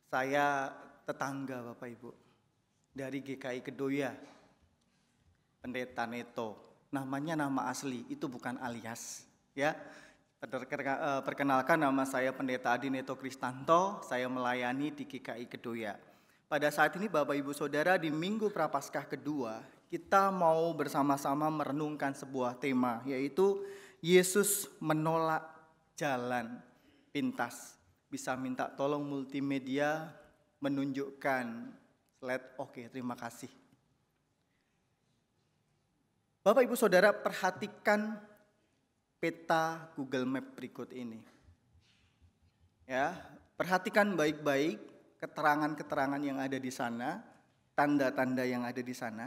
Saya tetangga Bapak Ibu dari GKI Kedoya, Pendeta Neto. Namanya nama asli, itu bukan alias. Ya, perkenalkan, nama saya Pendeta Adi Neto Kristanto. Saya melayani di GKI Kedoya. Pada saat ini Bapak Ibu Saudara, di Minggu Prapaskah kedua, kita mau bersama-sama merenungkan sebuah tema, yaitu Yesus menolak jalan pintas. Bisa minta tolong multimedia menunjukkan slide. Oke, terima kasih. Bapak Ibu Saudara, perhatikan peta Google Map berikut ini. Ya, perhatikan baik-baik keterangan-keterangan yang ada di sana, tanda-tanda yang ada di sana.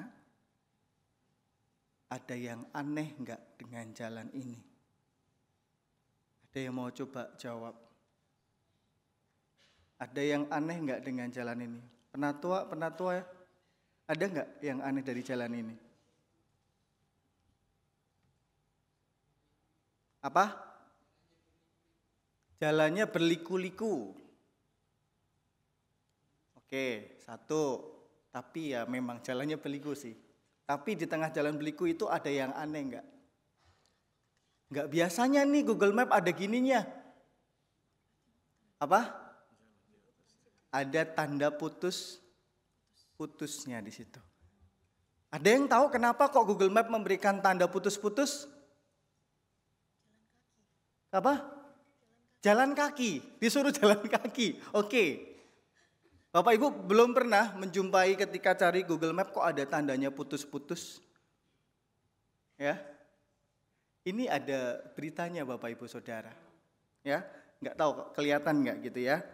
Ada yang aneh enggak dengan jalan ini? Ada yang mau coba jawab? Ada yang aneh enggak dengan jalan ini? Penatua, ada enggak yang aneh dari jalan ini? Apa? Jalannya berliku-liku. Oke, satu. Tapi ya memang jalannya berliku sih. Tapi di tengah jalan berliku itu ada yang aneh enggak? Enggak biasanya nih Google Map ada gininya. Apa? Ada tanda putusnya di situ. Ada yang tahu kenapa kok Google Map memberikan tanda putus-putus? Apa? Jalan kaki. Disuruh jalan kaki. Oke. Bapak Ibu belum pernah menjumpai ketika cari Google Map kok ada tandanya putus-putus? Ya. Ini ada beritanya Bapak Ibu Saudara. Ya, nggak tahu kelihatan nggak gitu ya.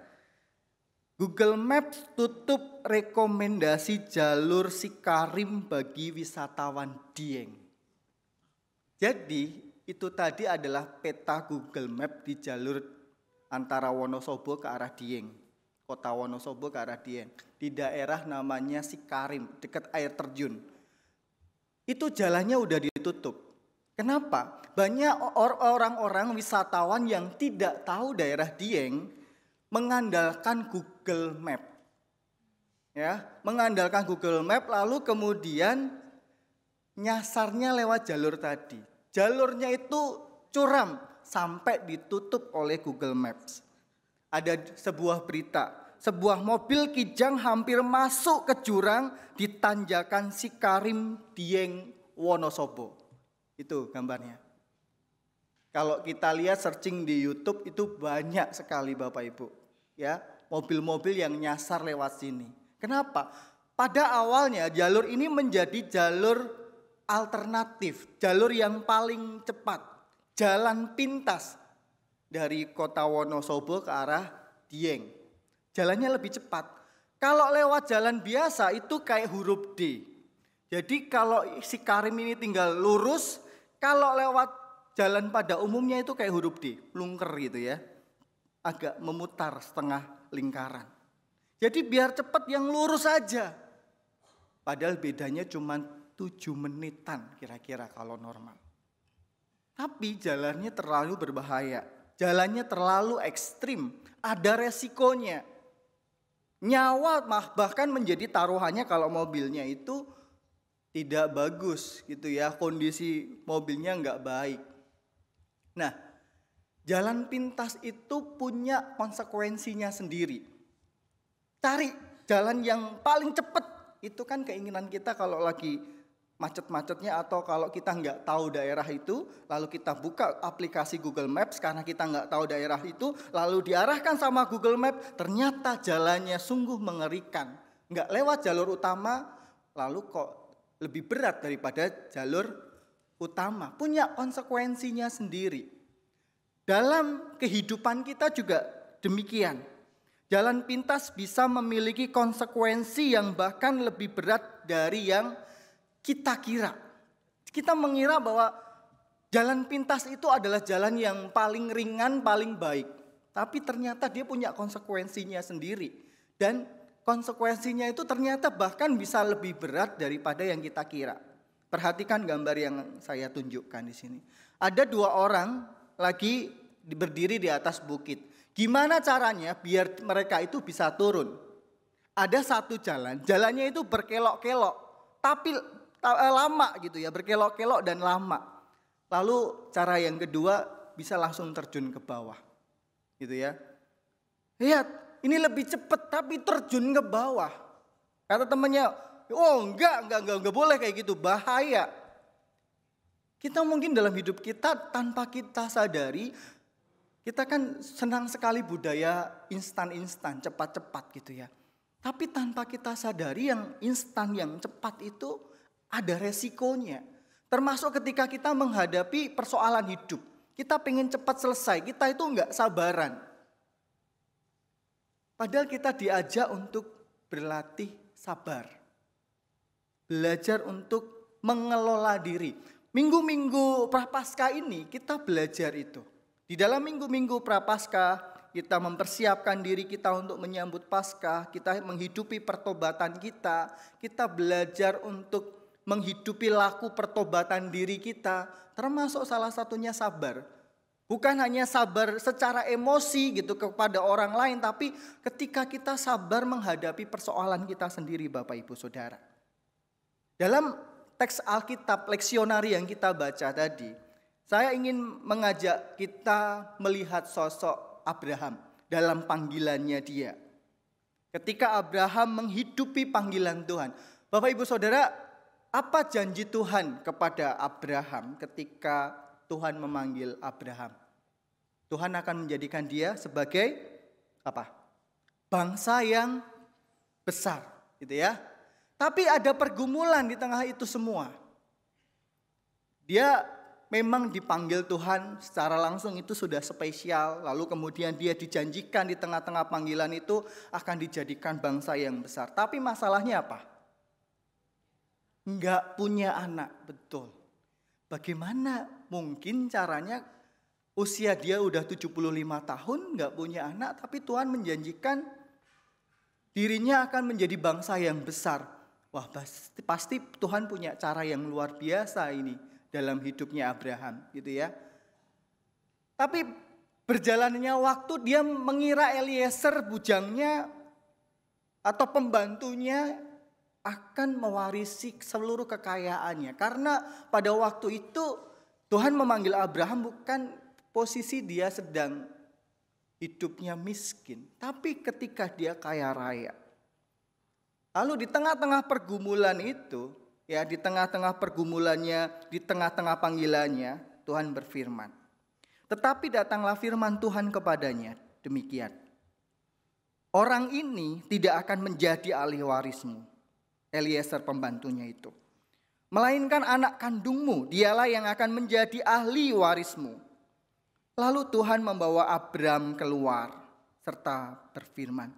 Google Maps tutup rekomendasi jalur Sikarim bagi wisatawan Dieng. Jadi itu tadi adalah peta Google Map di jalur antara Wonosobo ke arah Dieng. Kota Wonosobo ke arah Dieng. Di daerah namanya Sikarim, dekat air terjun. Itu jalannya udah ditutup. Kenapa? Banyak orang-orang wisatawan yang tidak tahu daerah Dieng mengandalkan Google Map. Ya, mengandalkan Google Map lalu kemudian nyasarnya lewat jalur tadi. Jalurnya itu curam sampai ditutup oleh Google Maps. Ada sebuah berita, sebuah mobil Kijang hampir masuk ke jurang di tanjakan Sikarim Dieng Wonosobo. Itu gambarnya. Kalau kita lihat searching di YouTube itu banyak sekali Bapak Ibu, ya, mobil-mobil yang nyasar lewat sini. Kenapa? Pada awalnya jalur ini menjadi jalur alternatif, jalur yang paling cepat, jalan pintas dari kota Wonosobo ke arah Dieng. Jalannya lebih cepat. Kalau lewat jalan biasa itu kayak huruf D. Jadi kalau Sikarim ini tinggal lurus, kalau lewat jalan pada umumnya itu kayak huruf D, lungker gitu ya. Agak memutar setengah lingkaran. Jadi biar cepat yang lurus saja. Padahal bedanya cuma 7 menitan kira-kira kalau normal. Tapi jalannya terlalu berbahaya. Jalannya terlalu ekstrim. Ada resikonya. Nyawa bahkan menjadi taruhannya kalau mobilnya itu tidak bagus gitu ya. Kondisi mobilnya nggak baik. Nah, jalan pintas itu punya konsekuensinya sendiri. Cari jalan yang paling cepat. Itu kan keinginan kita kalau lagi macet-macetnya atau kalau kita nggak tahu daerah itu. Lalu kita buka aplikasi Google Maps karena kita nggak tahu daerah itu. Lalu diarahkan sama Google Maps, ternyata jalannya sungguh mengerikan. Nggak lewat jalur utama, lalu kok lebih berat daripada jalur utama, punya konsekuensinya sendiri. Dalam kehidupan kita juga demikian. Jalan pintas bisa memiliki konsekuensi yang bahkan lebih berat dari yang kita kira. Kita mengira bahwa jalan pintas itu adalah jalan yang paling ringan, paling baik. Tapi ternyata dia punya konsekuensinya sendiri. Dan konsekuensinya itu ternyata bahkan bisa lebih berat daripada yang kita kira. Perhatikan gambar yang saya tunjukkan di sini. Ada 2 orang lagi berdiri di atas bukit. Gimana caranya biar mereka itu bisa turun? Ada satu jalan, jalannya itu berkelok-kelok, tapi lama gitu ya, berkelok-kelok dan lama. Lalu cara yang kedua bisa langsung terjun ke bawah, gitu ya. Lihat, ini lebih cepat tapi terjun ke bawah. Kata temannya, oh enggak boleh kayak gitu, bahaya. Kita mungkin dalam hidup kita tanpa kita sadari, kita kan senang sekali budaya instan-instan, cepat-cepat gitu ya. Tapi tanpa kita sadari yang instan, yang cepat itu ada resikonya. Termasuk ketika kita menghadapi persoalan hidup. Kita pengen cepat selesai, kita itu enggak sabaran. Padahal kita diajak untuk berlatih sabar. Belajar untuk mengelola diri. Minggu-minggu Prapaskah ini kita belajar itu. Di dalam minggu-minggu Prapaskah kita mempersiapkan diri kita untuk menyambut Paskah, kita menghidupi pertobatan kita belajar untuk menghidupi laku pertobatan diri kita, termasuk salah satunya sabar. Bukan hanya sabar secara emosi gitu kepada orang lain, tapi ketika kita sabar menghadapi persoalan kita sendiri, Bapak Ibu Saudara. Dalam teks Alkitab leksionari yang kita baca tadi, saya ingin mengajak kita melihat sosok Abraham dalam panggilannya dia. Ketika Abraham menghidupi panggilan Tuhan. Bapak Ibu Saudara, apa janji Tuhan kepada Abraham ketika Tuhan memanggil Abraham? Tuhan akan menjadikan dia sebagai apa? Bangsa yang besar, gitu ya. Tapi ada pergumulan di tengah itu semua. Dia memang dipanggil Tuhan secara langsung, itu sudah spesial. Lalu kemudian dia dijanjikan di tengah-tengah panggilan itu akan dijadikan bangsa yang besar. Tapi masalahnya apa? Enggak punya anak, betul. Bagaimana mungkin caranya usia dia udah 75 tahun enggak punya anak, tapi Tuhan menjanjikan dirinya akan menjadi bangsa yang besar. Wah, pasti Tuhan punya cara yang luar biasa ini dalam hidupnya Abraham, gitu ya. Tapi berjalannya waktu dia mengira Eliezer bujangnya atau pembantunya akan mewarisi seluruh kekayaannya. Karena pada waktu itu Tuhan memanggil Abraham bukan posisi dia sedang hidupnya miskin, tapi ketika dia kaya raya. Lalu di tengah-tengah pergumulan itu, ya, di tengah-tengah pergumulannya, di tengah-tengah panggilannya, Tuhan berfirman. Tetapi datanglah firman Tuhan kepadanya, demikian. Orang ini tidak akan menjadi ahli warismu, Eliezer pembantunya itu. Melainkan anak kandungmu, dialah yang akan menjadi ahli warismu. Lalu Tuhan membawa Abram keluar, serta berfirman.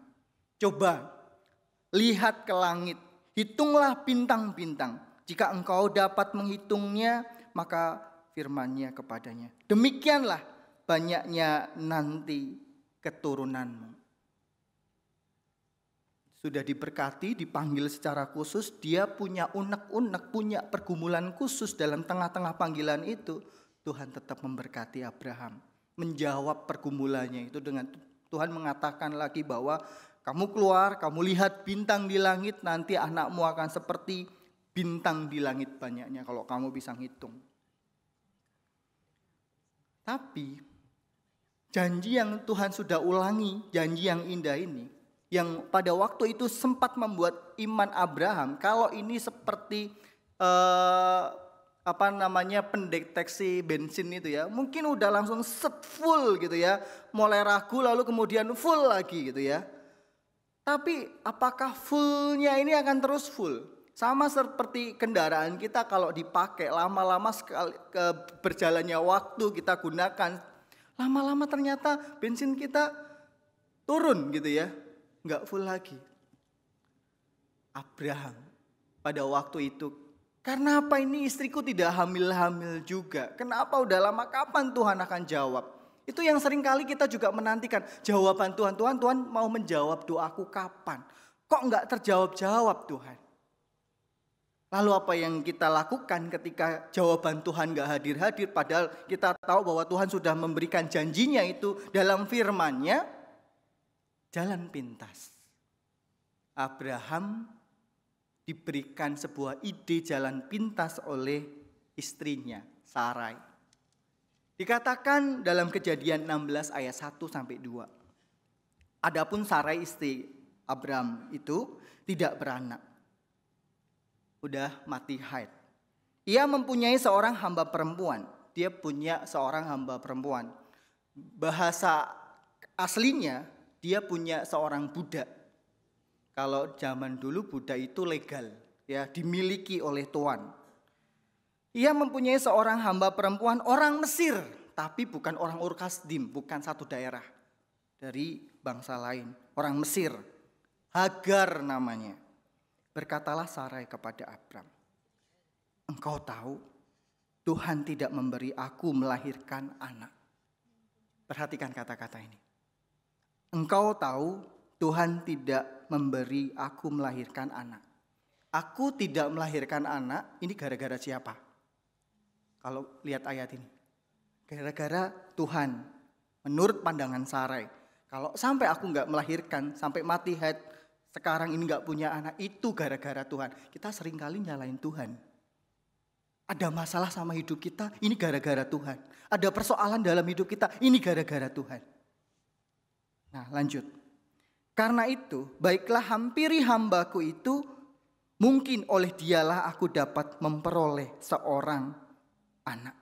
Coba, lihat ke langit. Hitunglah bintang-bintang. Jika engkau dapat menghitungnya, maka firman-Nya kepadanya. Demikianlah banyaknya nanti keturunanmu. Sudah diberkati, dipanggil secara khusus. Dia punya unek-unek, punya pergumulan khusus dalam tengah-tengah panggilan itu. Tuhan tetap memberkati Abraham. Menjawab pergumulannya itu dengan Tuhan mengatakan lagi bahwa kamu keluar, kamu lihat bintang di langit, nanti anakmu akan seperti bintang di langit banyaknya kalau kamu bisa ngitung. Tapi janji yang Tuhan sudah ulangi, janji yang indah ini, yang pada waktu itu sempat membuat iman Abraham, kalau ini seperti pendeteksi bensin itu ya, mungkin udah langsung set full gitu ya, mulai ragu lalu kemudian full lagi gitu ya. Tapi apakah fullnya ini akan terus full? Sama seperti kendaraan kita kalau dipakai lama-lama sekali berjalannya waktu kita gunakan, lama-lama ternyata bensin kita turun gitu ya, nggak full lagi. Abraham pada waktu itu, karena apa ini istriku tidak hamil-hamil juga? Kenapa udah lama, kapan Tuhan akan jawab? Itu yang sering kali kita juga menantikan jawaban Tuhan. Tuhan mau menjawab doaku kapan? Kok enggak terjawab-jawab Tuhan? Lalu apa yang kita lakukan ketika jawaban Tuhan gak hadir-hadir, padahal kita tahu bahwa Tuhan sudah memberikan janjinya itu dalam firman-Nya, jalan pintas. Abraham diberikan sebuah ide jalan pintas oleh istrinya, Sarai. Dikatakan dalam Kejadian 16 ayat 1-2. Adapun Sarai istri Abraham itu tidak beranak. Udah mati haid. Ia mempunyai seorang hamba perempuan. Dia punya seorang hamba perempuan. Bahasa aslinya dia punya seorang budak. Kalau zaman dulu budak itu legal, ya, dimiliki oleh tuan. Ia mempunyai seorang hamba perempuan orang Mesir, tapi bukan orang Ur-Kasdim, bukan satu daerah, dari bangsa lain, orang Mesir. Hagar namanya. Berkatalah Sarai kepada Abram, engkau tahu Tuhan tidak memberi aku melahirkan anak. Perhatikan kata-kata ini. Engkau tahu Tuhan tidak memberi aku melahirkan anak. Aku tidak melahirkan anak, ini gara-gara siapa? Kalau lihat ayat ini. Gara-gara Tuhan, menurut pandangan Sarai. Kalau sampai aku gak melahirkan, sampai mati haid, sekarang ini gak punya anak, itu gara-gara Tuhan. Kita seringkali nyalain Tuhan. Ada masalah sama hidup kita, ini gara-gara Tuhan. Ada persoalan dalam hidup kita, ini gara-gara Tuhan. Nah, lanjut. Karena itu, baiklah hampiri hambaku itu, mungkin oleh dialah aku dapat memperoleh seorang anak.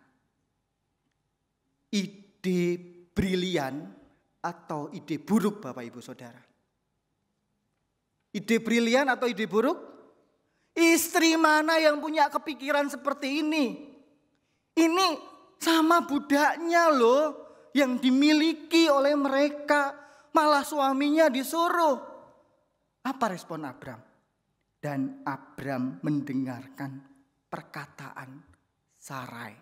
Ide brilian atau ide buruk Bapak Ibu Saudara? Ide brilian atau ide buruk? Istri mana yang punya kepikiran seperti ini? Ini sama budaknya loh, yang dimiliki oleh mereka. Malah suaminya disuruh. Apa respon Abram? Dan Abram mendengarkan perkataan Sarai.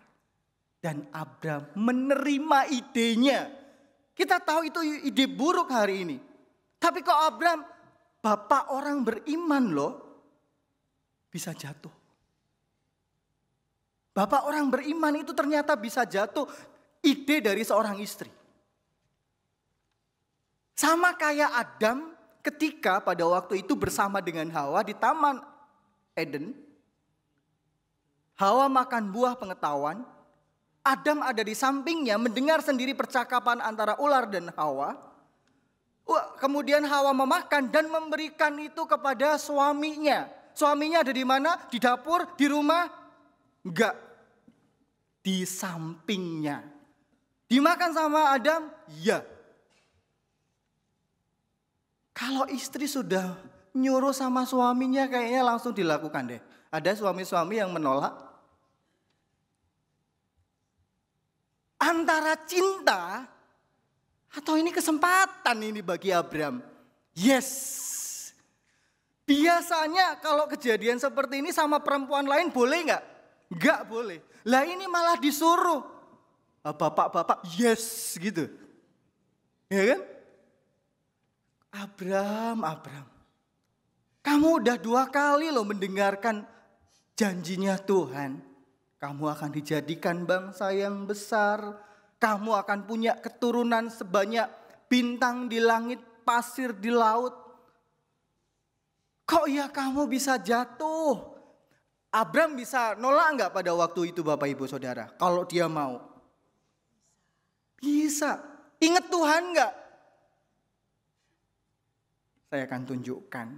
Dan Abram menerima idenya. Kita tahu itu ide buruk hari ini. Tapi kok Abram, bapak orang beriman loh, bisa jatuh. Bapak orang beriman itu ternyata bisa jatuh ide dari seorang istri. Sama kayak Adam ketika pada waktu itu bersama dengan Hawa di Taman Eden. Hawa makan buah pengetahuan. Adam ada di sampingnya mendengar sendiri percakapan antara ular dan Hawa. Kemudian Hawa memakan dan memberikan itu kepada suaminya. Suaminya ada di mana? Di dapur, di rumah? Enggak. Di sampingnya. Dimakan sama Adam? Iya. Kalau istri sudah nyuruh sama suaminya kayaknya langsung dilakukan deh. Ada suami-suami yang menolak. Antara cinta atau ini kesempatan ini bagi Abram. Yes. Biasanya kalau kejadian seperti ini sama perempuan lain boleh nggak? Nggak boleh. Lah ini malah disuruh. Bapak-bapak yes gitu. Ya kan? Abram. Kamu udah 2 kali loh mendengarkan janjinya Tuhan. Kamu akan dijadikan bangsa yang besar. Kamu akan punya keturunan sebanyak bintang di langit, pasir di laut. Kok ya kamu bisa jatuh? Abram bisa nolak enggak pada waktu itu Bapak Ibu Saudara? Kalau dia mau. Bisa. Ingat Tuhan enggak? Saya akan tunjukkan.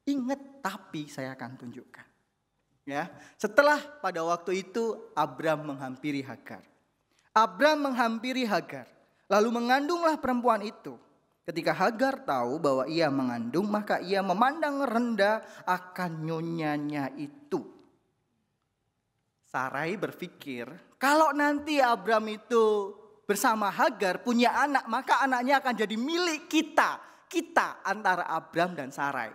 Ingat tapi saya akan tunjukkan. Ya, setelah pada waktu itu Abram menghampiri Hagar. Abram menghampiri Hagar, lalu mengandunglah perempuan itu. Ketika Hagar tahu bahwa ia mengandung, maka ia memandang rendah akan nyonyanya itu. Sarai berpikir, kalau nanti Abram itu bersama Hagar punya anak, maka anaknya akan jadi milik kita. Kita antara Abram dan Sarai.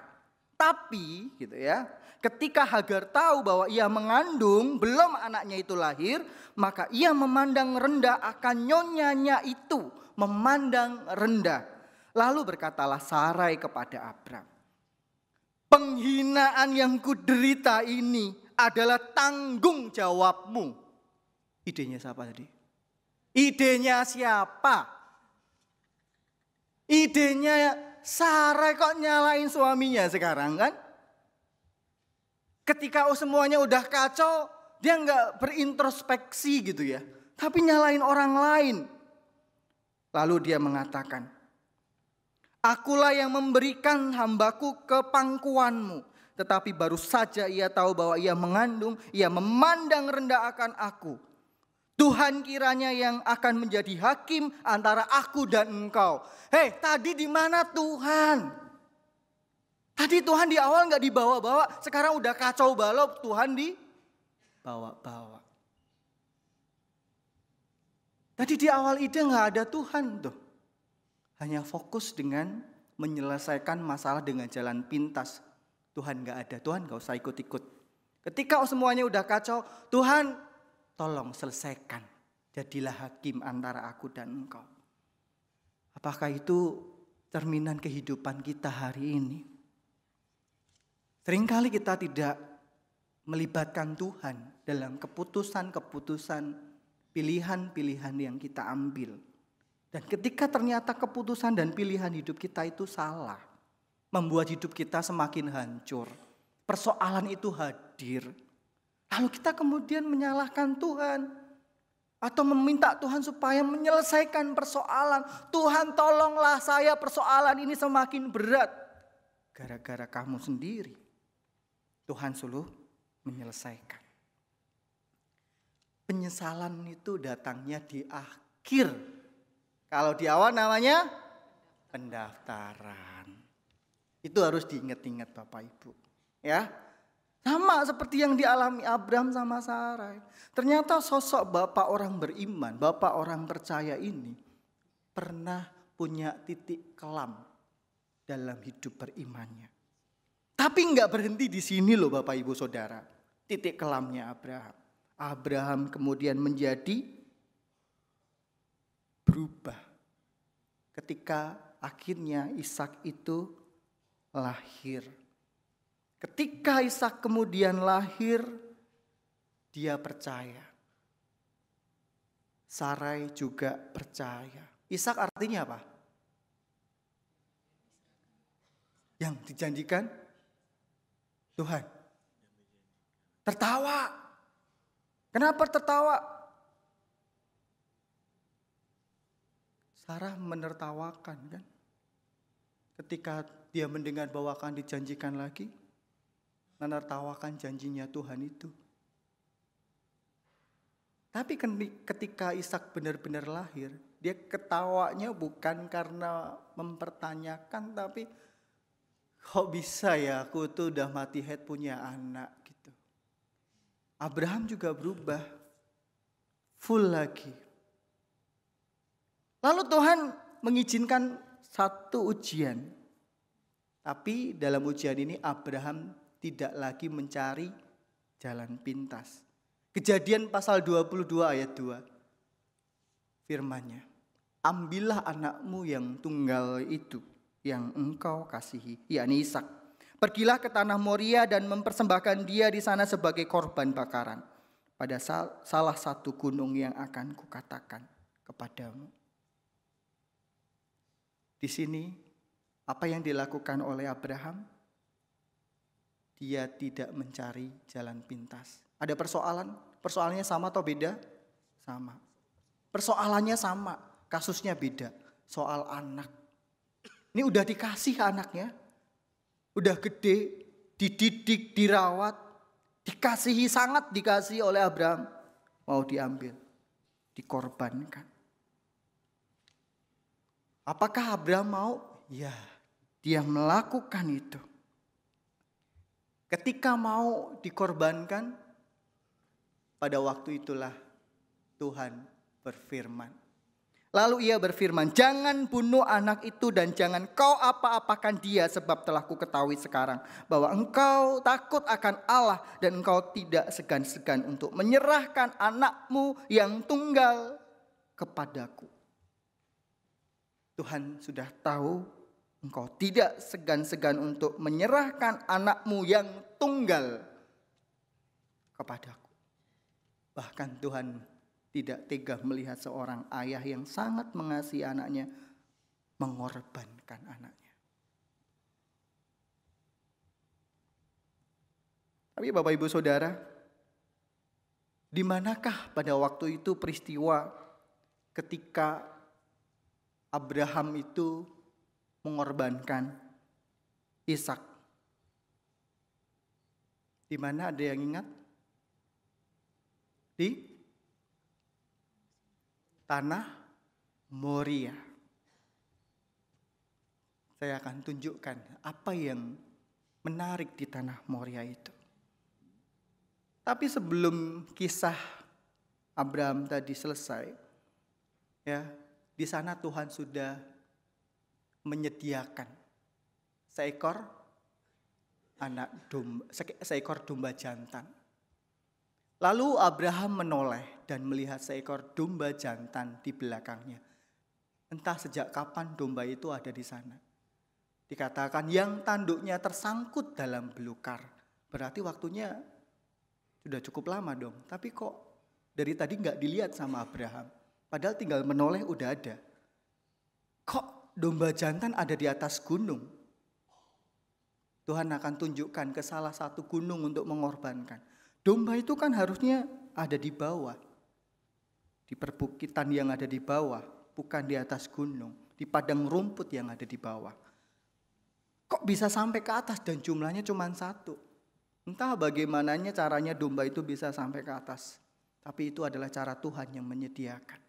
Tapi gitu ya, ketika Hagar tahu bahwa ia mengandung, belum anaknya itu lahir, maka ia memandang rendah akan nyonyanya itu. Memandang rendah. Lalu berkatalah Sarai kepada Abram, penghinaan yang kuderita ini adalah tanggung jawabmu. Idenya siapa tadi? Idenya siapa? Idenya Sarai kok nyalain suaminya sekarang kan? Ketika semuanya udah kacau, dia nggak berintrospeksi gitu ya. Tapi nyalain orang lain. Lalu dia mengatakan, akulah yang memberikan hambaku ke pangkuanmu. Tetapi baru saja ia tahu bahwa ia mengandung, ia memandang rendah akan aku. Tuhan kiranya yang akan menjadi hakim antara aku dan engkau. Hei, tadi di mana Tuhan? Tadi Tuhan di awal nggak dibawa-bawa, sekarang udah kacau balau, Tuhan dibawa-bawa. Tadi di awal ide nggak ada Tuhan tuh. Hanya fokus dengan menyelesaikan masalah dengan jalan pintas. Tuhan nggak ada, Tuhan nggak usah ikut-ikut. Ketika semuanya udah kacau, Tuhan tolong selesaikan. Jadilah hakim antara aku dan engkau. Apakah itu cerminan kehidupan kita hari ini? Seringkali kita tidak melibatkan Tuhan dalam keputusan-keputusan, pilihan-pilihan yang kita ambil. Dan ketika ternyata keputusan dan pilihan hidup kita itu salah, membuat hidup kita semakin hancur, persoalan itu hadir, lalu kita kemudian menyalahkan Tuhan atau meminta Tuhan supaya menyelesaikan persoalan. Tuhan tolonglah saya, persoalan ini semakin berat. Gara-gara kamu sendiri. Tuhan suruh menyelesaikan. Penyesalan itu datangnya di akhir. Kalau di awal namanya pendaftaran. Itu harus diingat-ingat Bapak Ibu. Ya, sama seperti yang dialami Abraham sama Sarai. Ternyata sosok bapak orang beriman, bapak orang percaya ini pernah punya titik kelam dalam hidup berimannya. Tapi enggak berhenti di sini loh Bapak Ibu Saudara. Titik kelamnya Abraham. Abraham kemudian menjadi berubah ketika akhirnya Ishak itu lahir. Ketika Ishak kemudian lahir, dia percaya. Sarai juga percaya. Ishak artinya apa? Yang dijanjikan Tuhan. Tertawa. Kenapa tertawa? Sarah menertawakan kan? Ketika dia mendengar bahwa akan dijanjikan lagi, menertawakan janjinya Tuhan itu. Tapi ketika Ishak benar-benar lahir, dia ketawanya bukan karena mempertanyakan, tapi kok bisa ya aku tuh udah mati head punya anak gitu. Abraham juga berubah, full lagi. Lalu Tuhan mengizinkan satu ujian. Tapi dalam ujian ini Abraham tidak lagi mencari jalan pintas. Kejadian pasal 22 ayat 2. Firman-Nya, ambillah anakmu yang tunggal itu yang engkau kasihi, yakni Ishak. Pergilah ke tanah Moria dan mempersembahkan dia di sana sebagai korban bakaran pada salah satu gunung yang akan kukatakan kepadamu. Di sini apa yang dilakukan oleh Abraham? Dia tidak mencari jalan pintas. Ada persoalan? Persoalannya sama atau beda? Sama. Persoalannya sama, kasusnya beda. Soal anak. Ini udah dikasih anaknya. Udah gede, dididik, dirawat, dikasihi, sangat dikasihi oleh Abraham. Mau diambil, dikorbankan. Apakah Abraham mau? Ya, dia melakukan itu. Ketika mau dikorbankan, pada waktu itulah Tuhan berfirman. Lalu ia berfirman, jangan bunuh anak itu dan jangan kau apa-apakan dia, sebab telah ku ketahui sekarang bahwa engkau takut akan Allah dan engkau tidak segan-segan untuk menyerahkan anakmu yang tunggal kepadaku. Tuhan sudah tahu engkau tidak segan-segan untuk menyerahkan anakmu yang tunggal kepadaku. Bahkan Tuhan tidak tega melihat seorang ayah yang sangat mengasihi anaknya mengorbankan anaknya. Tapi Bapak Ibu Saudara, di manakah pada waktu itu peristiwa ketika Abraham itu mengorbankan Ishak? Di mana, ada yang ingat? Di tanah Moria. Saya akan tunjukkan apa yang menarik di tanah Moria itu. Tapi sebelum kisah Abraham tadi selesai, ya, di sana Tuhan sudah menyediakan seekor domba jantan. Lalu Abraham menoleh dan melihat seekor domba jantan di belakangnya. Entah sejak kapan domba itu ada di sana. Dikatakan yang tanduknya tersangkut dalam belukar. Berarti waktunya sudah cukup lama dong. Tapi kok dari tadi nggak dilihat sama Abraham. Padahal tinggal menoleh udah ada. Kok domba jantan ada di atas gunung? Tuhan akan tunjukkan ke salah satu gunung untuk mengorbankan. Domba itu kan harusnya ada di bawah. Di perbukitan yang ada di bawah. Bukan di atas gunung. Di padang rumput yang ada di bawah. Kok bisa sampai ke atas dan jumlahnya cuma satu? Entah bagaimananya caranya domba itu bisa sampai ke atas. Tapi itu adalah cara Tuhan yang menyediakan.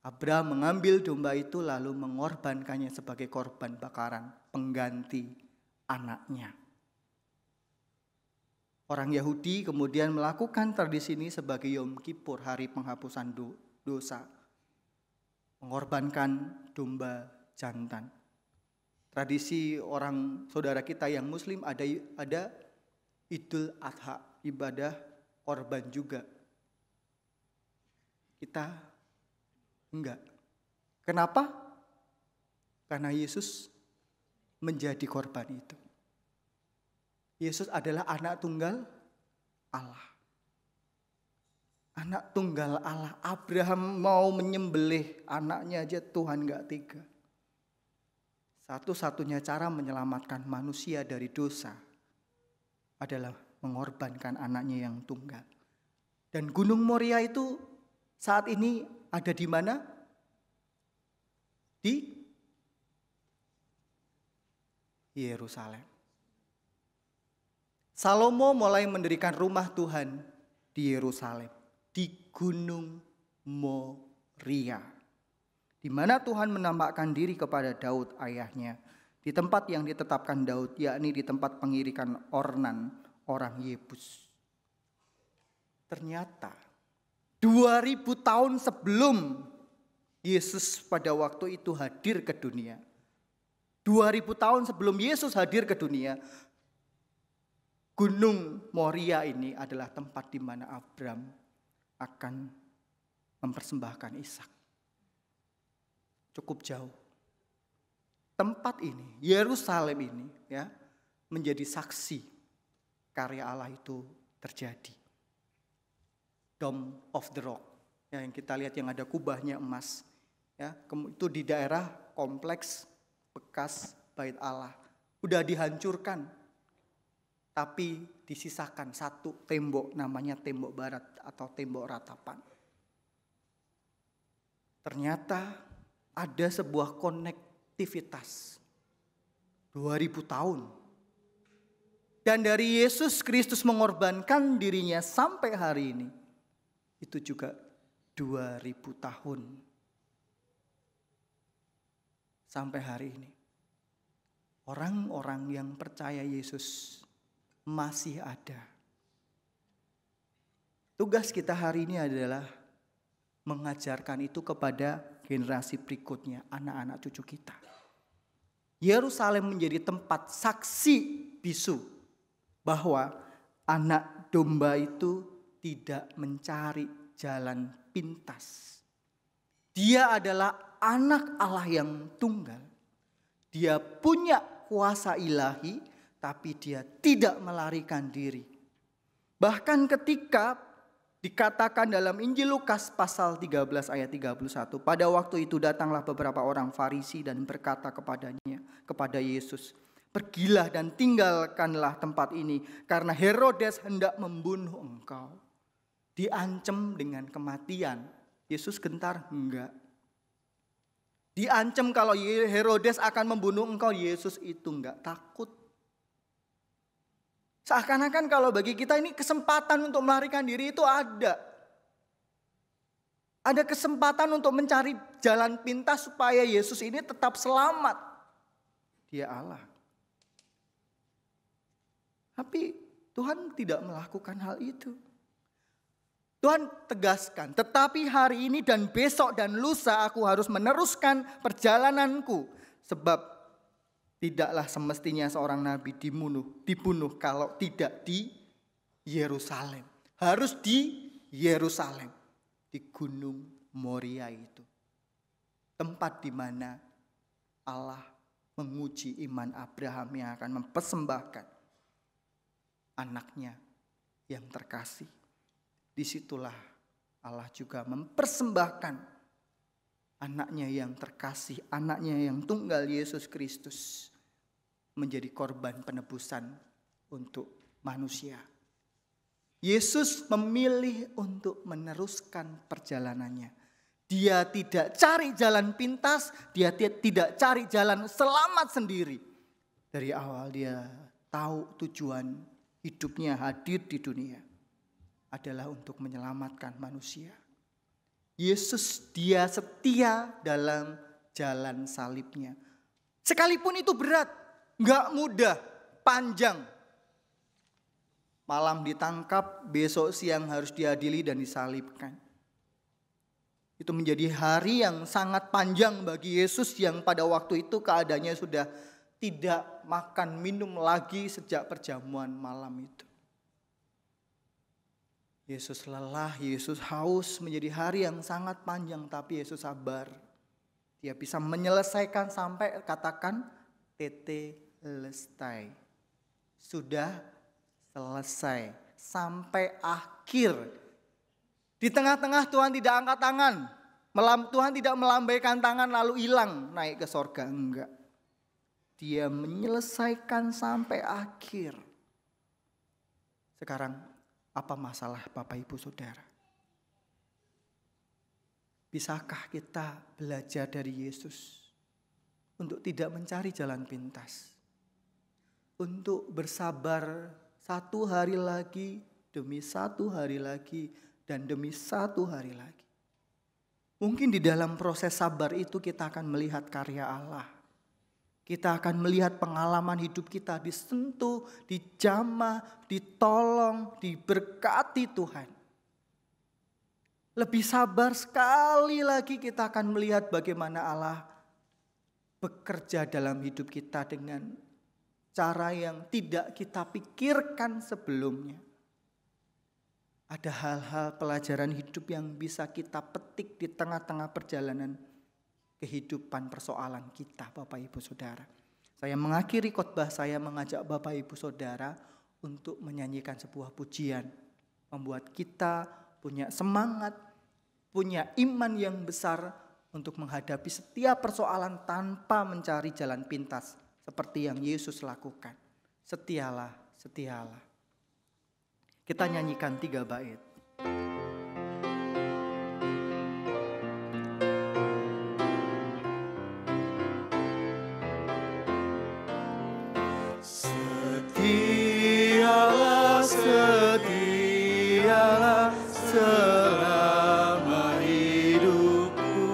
Abraham mengambil domba itu lalu mengorbankannya sebagai korban bakaran pengganti anaknya. Orang Yahudi kemudian melakukan tradisi ini sebagai Yom Kippur, hari penghapusan dosa. Mengorbankan domba jantan. Tradisi orang saudara kita yang Muslim ada Idul Adha, ibadah korban juga. Kita enggak. Kenapa? Karena Yesus menjadi korban itu. Yesus adalah anak tunggal Allah. Anak tunggal Allah. Abraham mau menyembelih anaknya aja Tuhan enggak tega. Satu-satunya cara menyelamatkan manusia dari dosa adalah mengorbankan anaknya yang tunggal. Dan Gunung Moria itu saat ini ada di mana? Di Yerusalem. Salomo mulai mendirikan rumah Tuhan di Yerusalem, di Gunung Moria. Di mana Tuhan menampakkan diri kepada Daud ayahnya. Di tempat yang ditetapkan Daud, yakni di tempat pengirikan Ornan, orang Yebus. Ternyata 2000 tahun sebelum Yesus pada waktu itu hadir ke dunia. 2000 tahun sebelum Yesus hadir ke dunia, Gunung Moria ini adalah tempat di mana Abraham akan mempersembahkan Ishak. Cukup jauh. Tempat ini, Yerusalem ini, ya, menjadi saksi karya Allah itu terjadi. Dome of the Rock, ya, yang kita lihat yang ada kubahnya emas, ya, itu di daerah kompleks bekas Bait Allah. Udah dihancurkan, tapi disisakan satu tembok, namanya tembok barat atau tembok ratapan. Ternyata ada sebuah konektivitas 2000 tahun. Dan dari Yesus Kristus mengorbankan dirinya sampai hari ini, itu juga 2000 tahun. Sampai hari ini. Orang-orang yang percaya Yesus masih ada. Tugas kita hari ini adalah mengajarkan itu kepada generasi berikutnya, anak-anak cucu kita. Yerusalem menjadi tempat saksi bisu bahwa anak domba itu tidak mencari jalan pintas. Dia adalah anak Allah yang tunggal. Dia punya kuasa ilahi, tapi dia tidak melarikan diri. Bahkan ketika dikatakan dalam Injil Lukas pasal 13 ayat 31, pada waktu itu datanglah beberapa orang Farisi dan berkata kepada Yesus, "Pergilah dan tinggalkanlah tempat ini, karena Herodes hendak membunuh engkau." Diancam dengan kematian. Yesus gentar? Enggak. Diancam kalau Herodes akan membunuh engkau, Yesus itu enggak takut. Seakan-akan kalau bagi kita ini kesempatan untuk melarikan diri itu ada. Ada kesempatan untuk mencari jalan pintas supaya Yesus ini tetap selamat. Dia Allah. Tapi Tuhan tidak melakukan hal itu. Tuhan tegaskan, tetapi hari ini dan besok dan lusa aku harus meneruskan perjalananku. Sebab tidaklah semestinya seorang nabi dibunuh kalau tidak di Yerusalem. Harus di Yerusalem, di Gunung Moria itu. Tempat di mana Allah menguji iman Abraham yang akan mempersembahkan anaknya yang terkasih. Disitulah Allah juga mempersembahkan anaknya yang terkasih, anaknya yang tunggal Yesus Kristus menjadi korban penebusan untuk manusia. Yesus memilih untuk meneruskan perjalanannya. Dia tidak cari jalan pintas, dia tidak cari jalan selamat sendiri. Dari awal dia tahu tujuan hidupnya hadir di dunia adalah untuk menyelamatkan manusia. Yesus dia setia dalam jalan salibnya. Sekalipun itu berat, gak mudah, panjang. Malam ditangkap, besok siang harus diadili dan disalibkan. Itu menjadi hari yang sangat panjang bagi Yesus yang pada waktu itu keadaannya sudah tidak makan minum lagi sejak perjamuan malam itu. Yesus lelah, Yesus haus, menjadi hari yang sangat panjang, tapi Yesus sabar. Dia bisa menyelesaikan sampai katakan tetelestai. Sudah selesai sampai akhir. Di tengah-tengah Tuhan tidak angkat tangan. Tuhan tidak melambaikan tangan lalu hilang naik ke sorga. Enggak. Dia menyelesaikan sampai akhir. Sekarang apa masalah Bapak Ibu Saudara? Bisakah kita belajar dari Yesus untuk tidak mencari jalan pintas? Untuk bersabar satu hari lagi, demi satu hari lagi, dan demi satu hari lagi. Mungkin di dalam proses sabar itu kita akan melihat karya Allah. Kita akan melihat pengalaman hidup kita disentuh, dijamah, ditolong, diberkati Tuhan. Lebih sabar sekali lagi kita akan melihat bagaimana Allah bekerja dalam hidup kita dengan cara yang tidak kita pikirkan sebelumnya. Ada hal-hal pelajaran hidup yang bisa kita petik di tengah-tengah perjalanan kehidupan persoalan kita, Bapak Ibu Saudara. Saya mengakhiri khotbah saya mengajak Bapak Ibu Saudara untuk menyanyikan sebuah pujian. Membuat kita punya semangat, punya iman yang besar untuk menghadapi setiap persoalan tanpa mencari jalan pintas. Seperti yang Yesus lakukan. Setialah, setialah. Kita nyanyikan 3 bait. Setialah, setialah selama hidupku,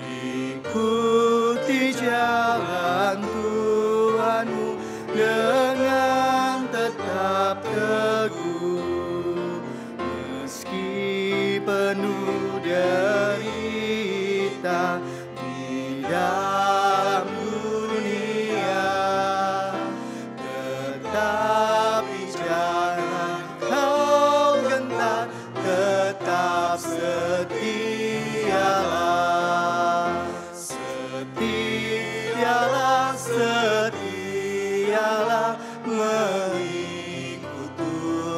ikuti jalan Tuhanmu dengan tetap teguh, meski penuh derita di dalam dunia, tetapi jangan kau gentar, tetap setialah, setialah, setialah mengikut Tuhan.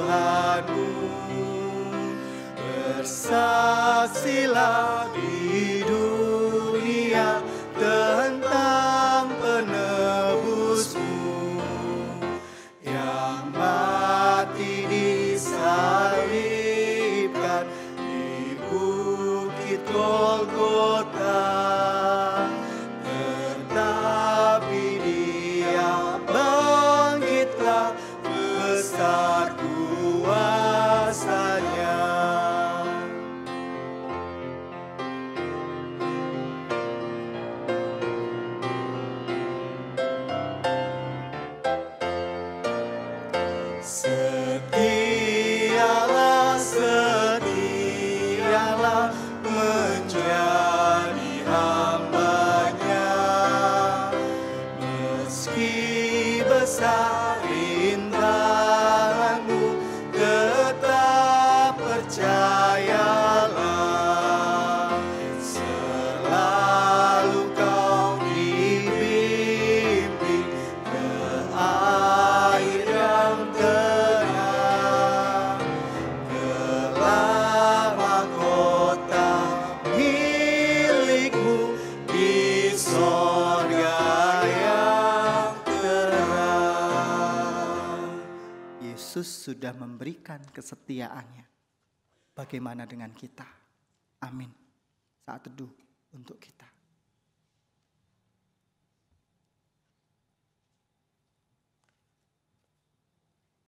Yesus sudah memberikan kesetiaannya. Bagaimana dengan kita? Amin. Saat teduh untuk kita.